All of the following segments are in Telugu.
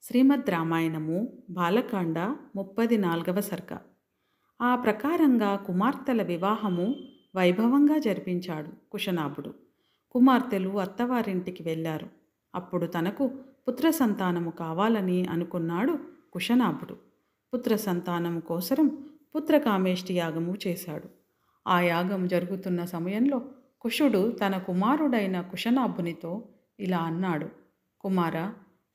శ్రీమద్ రామాయణము బాలకాండ 34వ సర్గ. ఆ ప్రకారంగా కుమార్తెల వివాహము వైభవంగా జరిపించాడు కుశనాభుడు. కుమార్తెలు అత్తవారింటికి వెళ్ళారు. అప్పుడు తనకు పుత్ర సంతానము కావాలని అనుకున్నాడు కుశనాభుడు. పుత్ర సంతానము కోసరం పుత్రకామేష్టి యాగము చేశాడు. ఆ యాగం జరుగుతున్న సమయంలో కుశుడు తన కుమారుడైన కుశనాభునితో ఇలా అన్నాడు: కుమారా,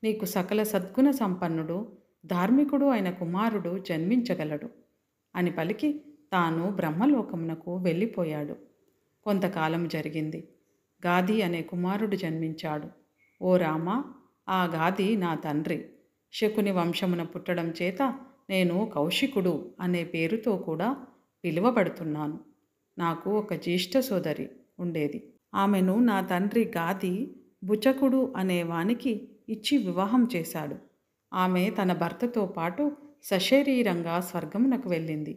నీకు సకల సద్గుణ సంపన్నుడు ధార్మికుడు అయిన కుమారుడు జన్మించగలడు అని పలికి తాను బ్రహ్మలోకమునకు వెళ్ళిపోయాడు. కొంతకాలం జరిగింది. గాది అనే కుమారుడు జన్మించాడు. ఓ రామ, ఆ గాది నా తండ్రి. శకుని వంశమున పుట్టడం చేత నేను కౌశికుడు అనే పేరుతో కూడా పిలువబడుతున్నాను. నాకు ఒక జ్యేష్ఠ సోదరి ఉండేది. ఆమెను నా తండ్రి గాది బుచకుడు అనే వానికి ఇచ్చి వివాహం చేశాడు. ఆమె తన భర్తతో పాటు సశరీరంగా స్వర్గమునకు వెళ్ళింది.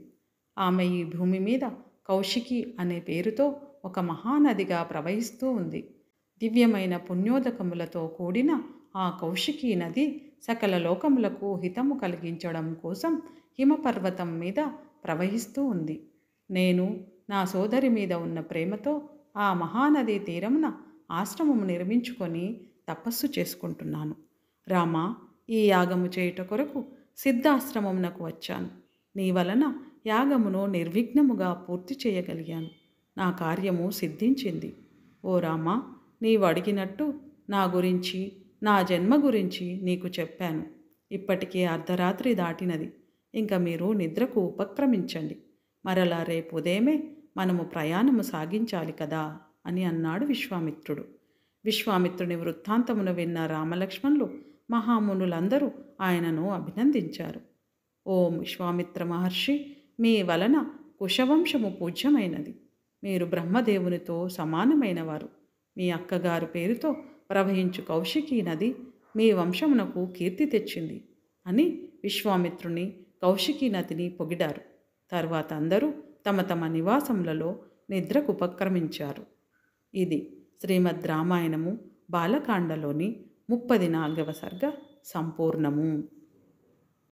ఆమె ఈ భూమి మీద కౌశికి అనే పేరుతో ఒక మహానదిగా ప్రవహిస్తూ ఉంది. దివ్యమైన పుణ్యోదకములతో కూడిన ఆ కౌశికీ నది సకల లోకములకు హితము కలిగించడం కోసం హిమపర్వతం మీద ప్రవహిస్తూ ఉంది. నేను నా సోదరి మీద ఉన్న ప్రేమతో ఆ మహానదీ తీరమున ఆశ్రమము నిర్మించుకొని తపస్సు చేసుకుంటున్నాను. రామా, ఈ యాగము చేయుట కొరకు సిద్ధాశ్రమమునకు వచ్చాను. నీ వలన యాగమును నిర్విఘ్నముగా పూర్తి చేయగలిగాను. నా కార్యము సిద్ధించింది. ఓ రామా, నీవు అడిగినట్టు నా గురించి, నా జన్మ గురించి నీకు చెప్పాను. ఇప్పటికే అర్ధరాత్రి దాటినది. ఇంక మీరు నిద్రకు ఉపక్రమించండి. మరలా రేపు ఉదయమే మనము ప్రయాణము సాగించాలి కదా అని అన్నాడు విశ్వామిత్రుడు. విశ్వామిత్రుని వృత్తాంతమును విన్న రామలక్ష్మణులు మహామునులందరూ ఆయనను అభినందించారు. ఓం విశ్వామిత్ర మహర్షి, మీ వలన కుశవంశము పూజ్యమైనది. మీరు బ్రహ్మదేవునితో సమానమైన వారు. మీ అక్కగారు పేరుతో ప్రవహించు కౌశికీ నది మీ వంశమునకు కీర్తి తెచ్చింది అని విశ్వామిత్రుని కౌశికీ నదిని పొగిడారు. తర్వాత అందరూ తమ తమ నివాసములలో నిద్రకు ఉపక్రమించారు. ఇది శ్రీమద్ రామాయణము బాలకాండలోని 34వ సర్గ సంపూర్ణము.